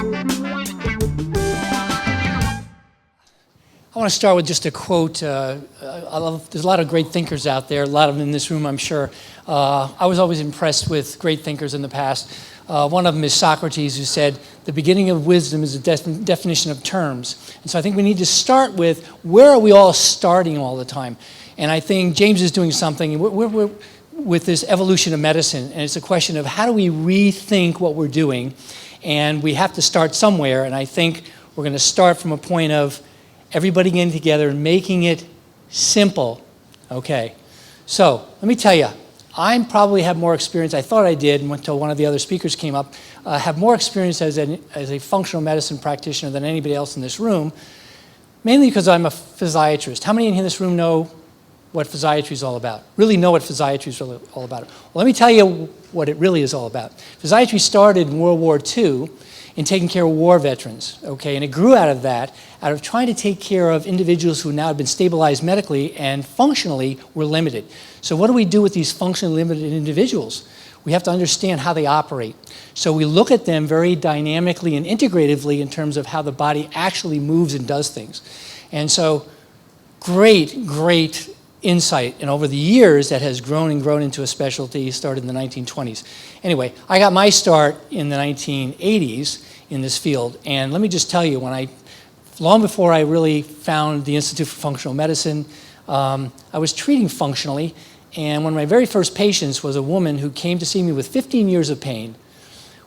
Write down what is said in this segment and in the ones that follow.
I want to start with just a quote. There's a lot of great thinkers out there, a lot of them in this room, I'm sure. I was always impressed with great thinkers in the past. One of them is Socrates, who said, "The beginning of wisdom is the definition of terms." And so I think we need to start with, where are we all starting all the time? And I think James is doing something with this evolution of medicine, and it's a question of how do we rethink what we're doing? And we have to start somewhere, and I think we're going to start from a point of everybody getting together and making it simple. Okay, so let me tell you, I probably have more experience, I thought I did until one of the other speakers came up, have more experience as a functional medicine practitioner than anybody else in this room, mainly because I'm a physiatrist. How many in this room know what physiatry is all about? Really know what physiatry is all about? Well, let me tell you what it really is all about. Physiatry started in World War II in taking care of war veterans, okay? And it grew out of that, out of trying to take care of individuals who now have been stabilized medically and functionally were limited. So what do we do with these functionally limited individuals? We have to understand how they operate. So we look at them very dynamically and integratively in terms of how the body actually moves and does things. And so great insight, and over the years that has grown and grown into a specialty, started in the 1920s. Anyway, I got my start in the 1980s in this field, and let me just tell you, long before I really found the Institute for Functional Medicine, I was treating functionally, and one of my very first patients was a woman who came to see me with 15 years of pain.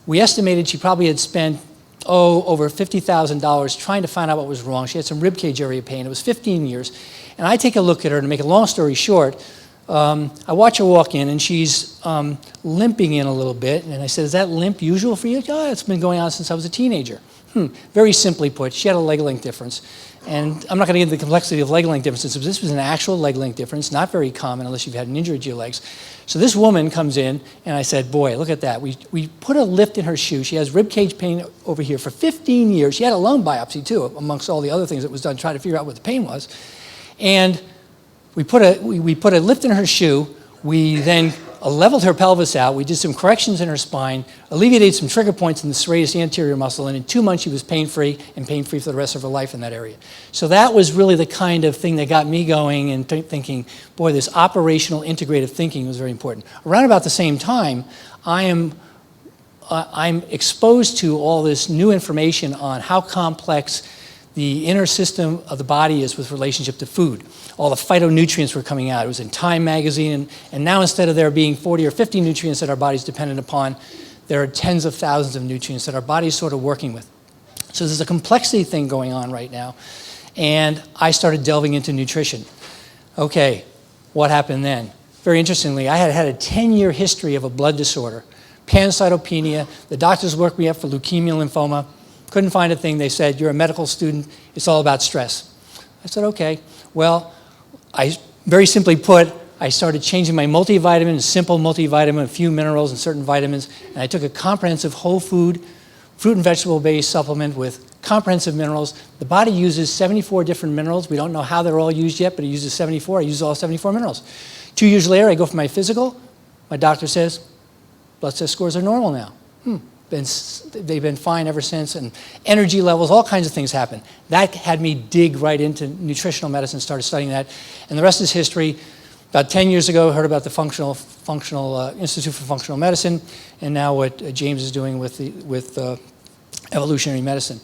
We estimated she probably had spent over $50,000 trying to find out what was wrong. She had some ribcage area pain. It was 15 years. And I take a look at her, to make a long story short, I watch her walk in, and she's limping in a little bit. And I said, "Is that limp usual for you?" "Oh, it's been going on since I was a teenager." Very simply put, she had a leg length difference. And I'm not going to get into the complexity of leg length differences, but this was an actual leg length difference, not very common unless you've had an injury to your legs. So this woman comes in, and I said, "Boy, look at that. We put a lift in her shoe. She has ribcage pain over here for 15 years. She had a lung biopsy, too, amongst all the other things that was done, trying to figure out what the pain was. And we put a lift in her shoe. We then leveled her pelvis out. We did some corrections in her spine, alleviated some trigger points in the serratus anterior muscle, and in 2 months she was pain-free and pain-free for the rest of her life in that area. So that was really the kind of thing that got me going and thinking, boy, this operational integrative thinking was very important. Around about the same time, I'm exposed to all this new information on how complex the inner system of the body is with relationship to food. All the phytonutrients were coming out. It was in Time magazine, and now instead of there being 40 or 50 nutrients that our body's dependent upon, there are tens of thousands of nutrients that our body's sort of working with. So there's a complexity thing going on right now, and I started delving into nutrition. Okay, what happened then? Very interestingly, I had a 10-year history of a blood disorder, pancytopenia. The doctors worked me up for leukemia, lymphoma. Couldn't find a thing. They said, "You're a medical student. It's all about stress." I said, "Okay." Well, very simply put, I started changing my multivitamin, a simple multivitamin, a few minerals and certain vitamins, and I took a comprehensive whole food, fruit and vegetable-based supplement with comprehensive minerals. The body uses 74 different minerals. We don't know how they're all used yet, but it uses 74. I use all 74 minerals. 2 years later, I go for my physical. My doctor says, blood test scores are normal now. They've been fine ever since, and energy levels, all kinds of things happen. That had me dig right into nutritional medicine, started studying that, and the rest is history. About 10 years ago, I heard about the Institute for Functional Medicine, and now what James is doing with evolutionary medicine.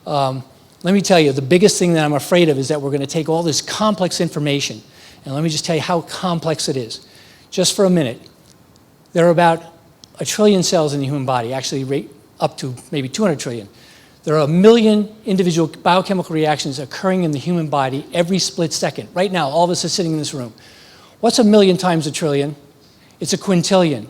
Let me tell you, the biggest thing that I'm afraid of is that we're going to take all this complex information, and let me just tell you how complex it is. Just for a minute, there are about 1 trillion cells in the human body, actually up to maybe 200 trillion. There are 1 million individual biochemical reactions occurring in the human body every split second. Right now, all of us are sitting in this room. What's 1 million times 1 trillion? It's a quintillion.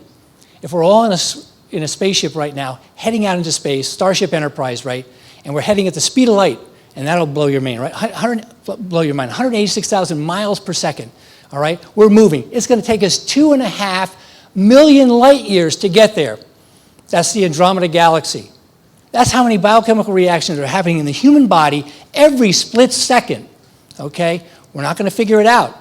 If we're all in a spaceship right now, heading out into space, Starship Enterprise, right? And we're heading at the speed of light, and that'll blow your mind, right? 186,000 miles per second, all right? We're moving. It's going to take us 2.5 million light years to get there. That's the Andromeda Galaxy. That's how many biochemical reactions are happening in the human body every split second, okay? We're not going to figure it out.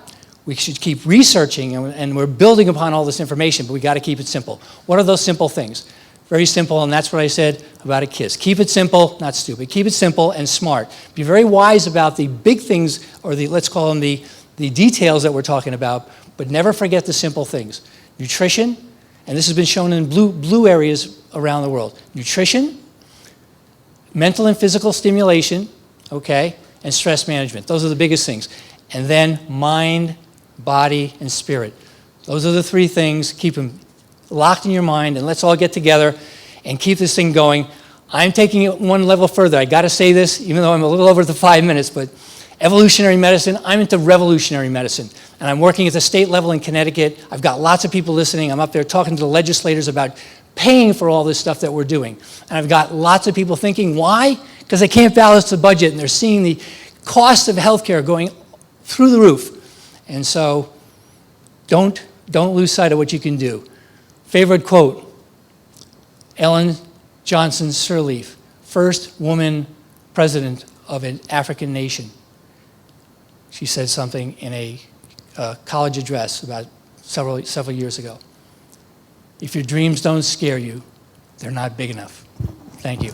We should keep researching, and we're building upon all this information, but we got to keep it simple. What are those simple things? Very simple, and that's what I said about a kiss. Keep it simple, not stupid. Keep it simple and smart. Be very wise about the big things, or let's call them the details that we're talking about, but never forget the simple things. Nutrition, and this has been shown in blue areas around the world. Nutrition, mental and physical stimulation, okay, and stress management. Those are the biggest things. And then mind, body, and spirit. Those are the three things. Keep them locked in your mind, and let's all get together and keep this thing going. I'm taking it one level further. I got to say this, even though I'm a little over the 5 minutes, but evolutionary medicine, I'm into revolutionary medicine. And I'm working at the state level in Connecticut. I've got lots of people listening. I'm up there talking to the legislators about paying for all this stuff that we're doing. And I've got lots of people thinking, why? Because they can't balance the budget, and they're seeing the cost of healthcare going through the roof. And so don't lose sight of what you can do. Favorite quote, Ellen Johnson Sirleaf, first woman president of an African nation. She said something in a college address about several years ago. If your dreams don't scare you, they're not big enough. Thank you.